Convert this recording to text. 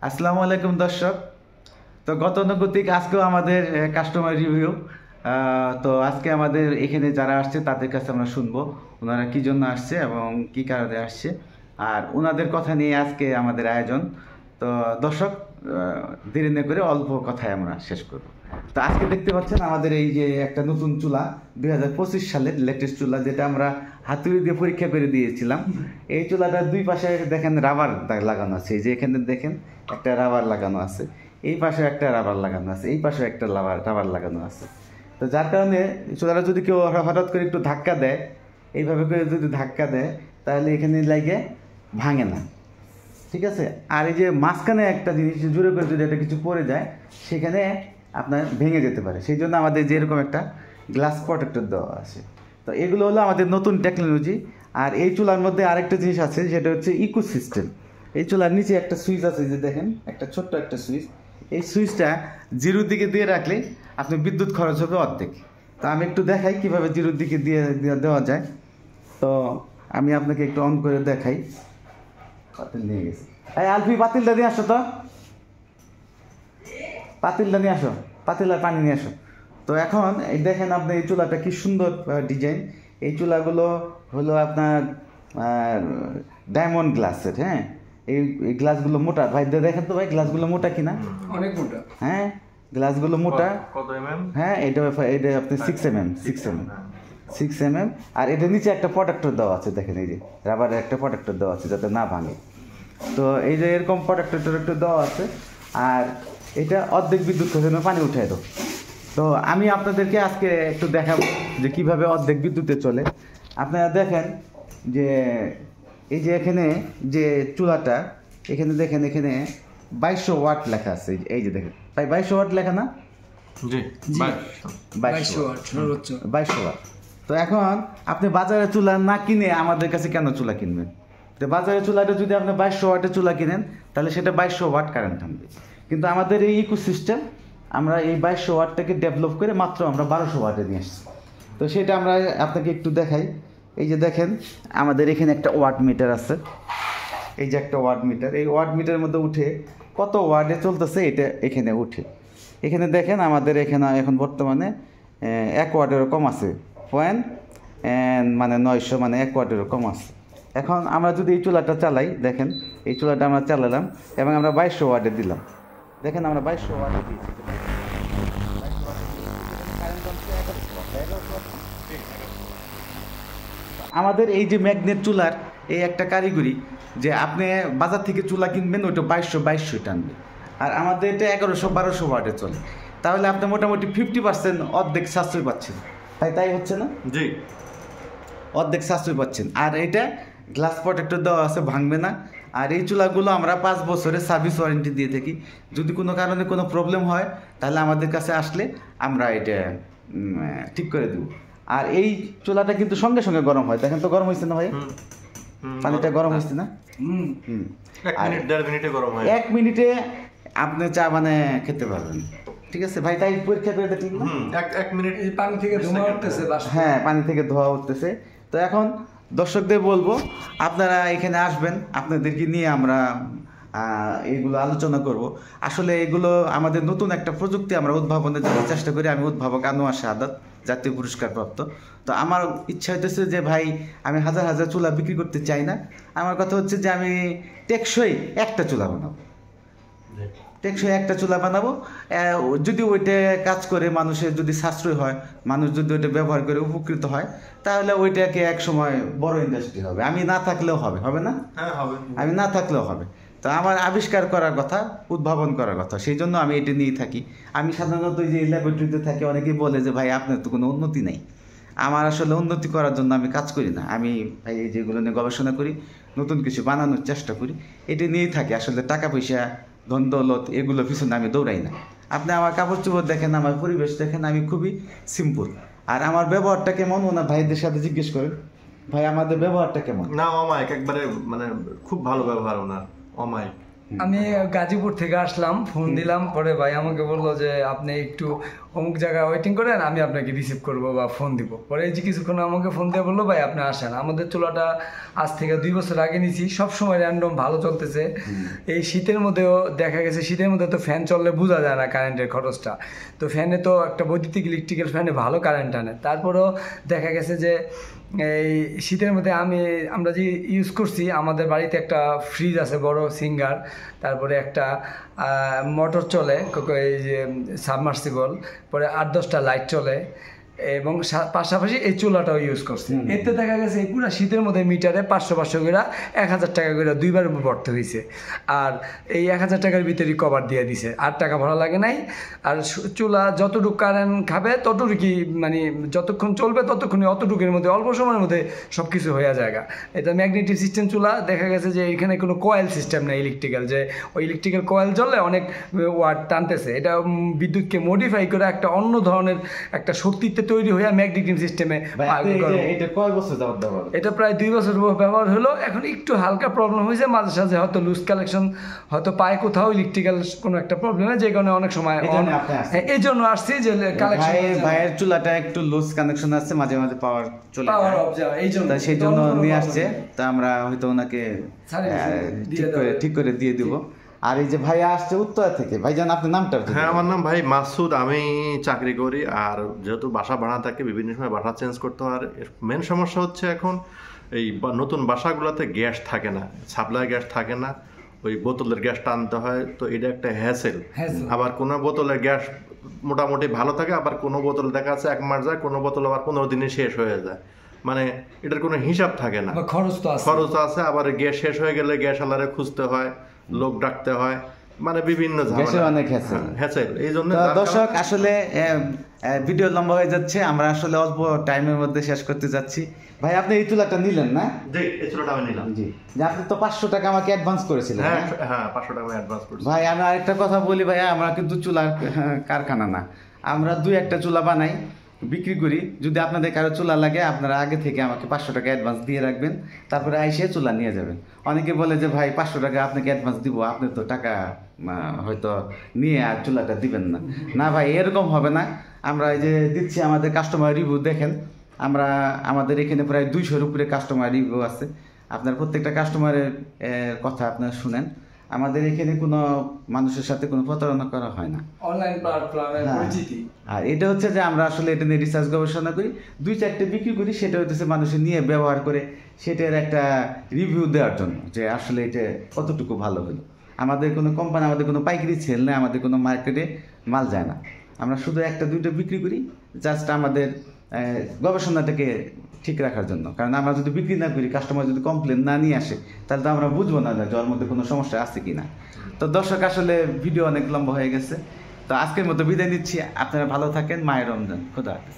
আসসালামু আলাইকুম দর্শক। তো গতানুগতিক আজকেও আমাদের কাস্টমার রিভিউ। তো আজকে আমাদের এখানে যারা আসছে তাদের কাছে আমরা শুনবো ওনারা কি জন্য আসছে এবং কি কারণে আসছে, আর ওনাদের কথা নিয়ে আজকে আমাদের আয়োজন। তো দর্শক, দেরি না করে অল্প কথায় আমরা শেষ করব। তো আজকে দেখতে পাচ্ছেন আমাদের এই যে একটা নতুন চুলা, 2025 সালের লেটেস্ট চুলা, যেটা আমরা হাতুড়ি দিয়ে পরীক্ষা করে দিয়েছিলাম। এই চুলাটার দুই পাশে দেখেন রাবার লাগানো আছে। এই যে এখানে দেখেন একটা রাবার লাগানো আছে, এই পাশে একটা রাবার লাগানো আছে, এই পাশে একটা রাবার লাগানো আছে। তো যার কারণে চুলাটা যদি কেউ হঠাৎ করে একটু ধাক্কা দেয়, এইভাবে করে যদি ধাক্কা দেয়, তাহলে এখানে লাগে ভাঙে না, ঠিক আছে। আর এই যে মাঝখানে একটা জিনিস জোরে করে যদি একটা কিছু পড়ে যায়, সেখানে আপনার ভেঙে যেতে পারে। সেই জন্য আমাদের যেরকম একটা গ্লাস প্রোটেক্টর দেওয়া আছে। তো এগুলো হলো আমাদের নতুন টেকনোলজি। আর এই চুলার মধ্যে আরেকটা জিনিস আছে, সেটা হচ্ছে ইকো সিস্টেম। এই চুলার নিচে একটা সুইচ আছে, যে দেখেন একটা ছোট্ট একটা সুইচ। এই সুইচটা জিরোর দিকে দিয়ে রাখলে আপনি বিদ্যুৎ খরচ হবে অর্ধেক। তো আমি একটু দেখাই কিভাবে জিরোর দিকে দেওয়া যায়। তো আমি আপনাকে একটু অন করে দেখাই। পাতিল নিয়ে গেছে। এই আলফি, পাতিলটা নিয়ে আসো তো, পাতিলটা নিয়ে আসো, পাতিল আর পানি নিয়ে আসো। তো এখন এই দেখেন আপনি এই চুলাটা কি সুন্দর ডিজাইন। এই চুলাগুলো হলো আপনার ডায়মন্ড গ্লাসের। হ্যাঁ, এই গ্লাসগুলো মোটা। ভাই দেখেন তো ভাই, গ্লাসগুলো মোটা কিনা? অনেক মোটা। হ্যাঁ, গ্লাসগুলো মোটা। কত এমএম? হ্যাঁ, এটা আপনি 6 mm। আর এটার নিচে একটা প্রোটেক্টর দেওয়া আছে, দেখেন এই যে রাবারের একটা প্রোটেক্টর দেওয়া আছে যাতে না ভাঙে। তো এই যে এরকম প্রোটেক্টর দেওয়া আছে। আর এটা অর্ধেক বিদ্যুৎ খরচে পানি উঠায় দাও। তো আমি আপনাদেরকে আজকে একটু দেখাবো যে কিভাবে অর্ধেক বিদ্যুতে চলে। আপনারা দেখেন যে এই যে এখানে যে চুলাটা, এখানে দেখেন এখানে 2200 ওয়াট লেখা আছে। এই যে দেখেন ভাই, 2200 ওয়াট লেখা না? জি, 2200 ওয়াট সর্বোচ্চ। 2200 ওয়াট। তো এখন আপনি বাজারে চুলা না কিনে আমাদের কাছে কেন চুলা কিনবেন? তো বাজারে চুলাটা যদি আপনি 2200 ওয়াটের চুলা কিনেন, তাহলে সেটা 2200 ওয়াট কারেন্ট আনবে। কিন্তু আমাদের এই ইকো সিস্টেম, আমরা এই 2200 ওয়াটটাকে ডেভেলপ করে মাত্র আমরা 1200 ওয়াটে নিয়ে আসছি। তো সেটা আমরা আপনাকে একটু দেখাই। এই যে দেখেন আমাদের এখানে একটা ওয়াট মিটার আছে। এই যে একটা ওয়াট মিটার, এই ওয়াট মিটারের মধ্যে উঠে কত ওয়াটে চলতেছে এটা এখানে উঠে। এখানে দেখেন আমাদের এখানে এখন বর্তমানে 1 ওয়াটেরও কম আছে, মানে 900, মানে 1 ওয়াটেরও কম আছে। এখন আমরা যদি এই চুলাটা চালাই, দেখেন এই চুলাটা আমরা চালালাম এবং আমরা 2200 ওয়াটে দিলাম। দেখেন আমরা 2200 ওয়াটে দিয়েছি। আমাদের এই যে ম্যাগনেট চুলার এই একটা কারিগরি, যে আপনি বাজার থেকে চুলা কিনবেন ওইটা 2200 টানবে, আর আমাদের এটা 1100-1200 ওয়াটে চলে। তাহলে আপনি মোটামুটি 50% অর্ধেক সাশ্রয় পাচ্ছেন। তাই হচ্ছে না? জি, অর্ধেক সাশ্রয় পাচ্ছেন। আর এটা গ্লাস প্রোটেক্টর দেওয়া আছে, ভাঙবে না। আর এই চুলাগুলো আমরা 5 বছরের সার্ভিস ওয়ারেন্টি দিয়ে থাকি। যদি কোনো কারণে কোনো প্রবলেম হয়, তাহলে আমাদের কাছে আসলে আমরা এটা ঠিক করে দেব। আর এই চুলাটা কিন্তু সঙ্গে সঙ্গে গরম হয়। দেখেন তো গরম হয়েছে না ভাই? পানিটা গরম হয়েছে না? 1 মিনিট 1.5 মিনিটে গরম হয়। 1 মিনিটে আপনি চা মানে খেতে পারবেন। ঠিক আছে ভাই, তাই পরীক্ষা করে দেখলেন না? 1 মিনিট। এই পানি থেকে ধোঁয়া উঠতেছে বাষ্প। হ্যাঁ, পানি থেকে ধোঁয়া উঠতেছে। তো এখন দর্শকদের বলবো, আপনারা এখানে আসবেন, আপনাদেরকে নিয়ে আমরা এগুলো আলোচনা করব। আসলে এগুলো আমাদের নতুন একটা প্রযুক্তি আমরা উদ্ভাবনের জন্য চেষ্টা করি। আমি উদ্ভাবক আনোয়ার শাহাদাত, জাতীয় পুরস্কার প্রাপ্ত। তো আমার ইচ্ছা হইতেছে যে ভাই, আমি হাজার হাজার চুলা বিক্রি করতে চাই না। আমার কথা হচ্ছে যে আমি টেকসই একটা চুলা বানাবো, টেকসই একটা চুলা বানাবো। যদি ওইটা কাজ করে মানুষের যদি সাশ্রয় হয়, মানুষ যদি ওইটা ব্যবহার করে উপকৃত হয়, তাহলে ওইটাকে এক সময় বড় ইন্ডাস্ট্রি হবে। আমি না থাকলেও হবে, হবে না? হ্যাঁ, হবে। আমি না থাকলেও হবে। তো আমার আবিষ্কার করার কথা, উদ্ভাবন করার কথা, সেই জন্য আমি এটা নিয়ে থাকি। আমি সাধারণত যে ল্যাবরেটরিতে থাকি, অনেকেই বলে যে ভাই আপনার তো কোনো উন্নতি নেই। আমার আসলে উন্নতি করার জন্য আমি কাজ করি না। আমি ভাই এই যেগুলো নিয়ে গবেষণা করি, নতুন কিছু বানানোর চেষ্টা করি, এটা নিয়েই থাকি। আসলে টাকা পয়সা, ধন দৌলত এগুলো পিছনে আমি দৌড়াই না। আপনি আমার কাপড় চোপড় দেখেন, আমার পরিবেশ দেখেন, আমি খুবই সিম্পল। আর আমার ব্যবহারটা কেমন, ওনার ভাইদের সাথে জিজ্ঞেস করেন, ভাই আমাদের ব্যবহারটা কেমন? না, অমায়িক একবারে, মানে খুব ভালো ব্যবহার ওনার, অমায়িক। আমি গাজীপুর থেকে আসলাম, ফোন দিলাম, পরে ভাই আমাকে বললো যে আপনি একটু অমুক জায়গায় ওয়েটিং করেন, আমি আপনাকে রিসিভ করবো বা ফোন দিব। পরে এই যে কিছুক্ষণ আমাকে ফোন দিয়ে বললো ভাই আপনি আসেন। আমাদের চুলাটা আজ থেকে 2 বছর আগে নিয়েছি, সবসময় র্যান্ডম ভালো চলতেছে। এই শীতের মধ্যেও দেখা গেছে, শীতের মধ্যে তো ফ্যান চললে বোঝা যায় না কারেন্টের খরচটা, তো ফ্যানে তো একটা বৈদ্যুতিক ইলেকট্রিক্যাল ফ্যানে ভালো কারেন্ট আনে। তারপরেও দেখা গেছে যে এই শীতের মধ্যে আমরা যে ইউজ করছি, আমাদের বাড়িতে একটা ফ্রিজ আছে বড় সিঙ্গার, তারপরে একটা মোটর চলে এই যে সাবমার্সিবল, পরে 8-10টা লাইট চলে, এবং পাশাপাশি এই চুলাটাও ইউজ করছি। এতে দেখা গেছে এই পুরো শীতের মধ্যে মিটারে 500 করে 1000 টাকা করে 2বার ভরতে হয়েছে। আর এই 1000 টাকার ভিতরেই কভার দিয়ে দিছে, আর টাকা ভরা লাগে নাই। আর চুলা যতটুকু কারেন্ট খাবে ততটুকুই, মানে যতক্ষণ চলবে ততক্ষণই, অতটুকুর মধ্যে অল্প সময়ের মধ্যে সব কিছু হয়ে যায়। এটা ম্যাগনেটিক সিস্টেম চুলা। দেখা গেছে যে এখানে কোনো কয়েল সিস্টেম নেই ইলেকট্রিক্যাল, যে ওই ইলেকট্রিক্যাল কয়েল জ্বললে অনেক ওয়াট টানতেছে। এটা বিদ্যুৎকে মডিফাই করে একটা অন্য ধরনের একটা শক্তিতে তৈরি হয়ে ম্যাগনেটিক সিস্টেমে। এটা প্রায় 2 বছর ব্যবহার হলো। এখন একটু হালকা প্রবলেম হয়েছে, মাঝে সাঝে হয়তো লুজ কালেকশন হয়তো পায় কোথাও, ইলেকট্রিক্যাল কোনো একটা প্রবলেম, যে কারণে অনেক সময় এই জন্য আসছি যে কালেকশন। ভাইয়ের চুলাটা একটু লুজ কানেকশন আছে, মাঝে মাঝে পাওয়ার চলে যায়, এই জন্য সেই জন্য নিয়ে আসছে। তা আমরা হয়তো ওনাকে ঠিক করে দিয়ে দিব। আর এই যে ভাইয়া আসছে উত্তরা থেকে, ভাইজান আপনার নামটা? হ্যাঁ, আমার নাম ভাই মাসুদ, আমি চাকরি করি। আর যেহেতু বাসা ভাড়া থাকে, বিভিন্ন সময় বাসা চেঞ্জ করতে হয়। আর মেন সমস্যা হচ্ছে এখন এই নতুন বাসাগুলোতে গ্যাস থাকে না, সাপ্লাই গ্যাস থাকে না, ওই বোতলের গ্যাসটা আনতে হয়। তো এটা একটা হ্যাসেল। আবার কোনো বোতলের গ্যাস মোটামুটি ভালো থাকে, আবার কোনো বোতল দেখা যাচ্ছে 1 মাস যায়, কোনো বোতল আবার 15 দিনে শেষ হয়ে যায়। মানে এটার কোনো হিসাব থাকে না, খরচ আছে। আবার গ্যাস শেষ হয়ে গেলে গ্যাস আলারে খুঁজতে হয়, লোক ডাকতে হয়, মানে বিভিন্ন হ্যাসেল। এই জন্য দর্শক আসলে ভিডিও লম্বা হয়ে যাচ্ছে, আমরা আসলে অল্প টাইমের মধ্যে শেষ করতে যাচ্ছি। ভাই আপনি এই চুলাটা নিলেন না? জি, এই চুলাটা আমি নিলাম। জি, আপনি তো 500 টাকা আমাকে অ্যাডভান্স করেছিলেন। হ্যাঁ, 500 টাকা অ্যাডভান্স করেছি। ভাই আমি আরেকটা কথা বলি, ভাই আমরা কিন্তু চুলার কারখানা না, আমরা 2-1টা চুলা বানাই, বিক্রি করি। যদি আপনাদের কারো চুলা লাগে, আপনারা আগে থেকে আমাকে 500 টাকা অ্যাডভান্স দিয়ে রাখবেন, তারপরে আইসে চুলা নিয়ে যাবেন। অনেকে বলে যে ভাই 500 টাকা আপনাকে অ্যাডভান্স দিব, আপনি তো টাকা হয়তো নিয়ে আর চুলাটা দিবেন না। না ভাই, এরকম হবে না। আমরা এই যে দিচ্ছি, আমাদের কাস্টমার রিভিউ দেখেন, আমাদের এখানে প্রায় 200-এর উপরে কাস্টমার রিভিউ আছে। আপনার প্রত্যেকটা কাস্টমারের কথা আপনারা শুনেন। আমাদের এখানে কোনো মানুষের সাথে কোনো প্রতারণা করা হয় না, অনলাইন প্ল্যাটফর্মের পরিচিতি। আর এটা হচ্ছে যে আমরা আসলে এটা নিয়ে রিসার্চ গবেষণা করি, 2-4টে বিক্রি করি, সেটা হচ্ছে মানুষের নিয়ে ব্যবহার করে সেটার একটা রিভিউ দেওয়ার জন্য, যে আসলে এটা কতটুকু ভালো হলো। আমাদের কোনো কোম্পানি, আমাদের কোনো পাইকারি সেল নেই, আমাদের কোনো মার্কেটে মাল যায় না। আমরা শুধু 1-2টা বিক্রি করি, জাস্ট আমাদের গবেষণাটাকে ঠিক রাখার জন্য। কারণ আমরা যদি বিক্রি না করি, কাস্টমার যদি কমপ্লেন না নিয়ে আসে, তাহলে তো আমরা বুঝবো না যে ওর মধ্যে কোনো সমস্যা আছে কি না। তো দর্শক আসলে ভিডিও অনেক লম্বা হয়ে গেছে, তো আজকের মতো বিদায় নিচ্ছি। আপনারা ভালো থাকেন। মায়ের রমজান, খোদা হাফেজ।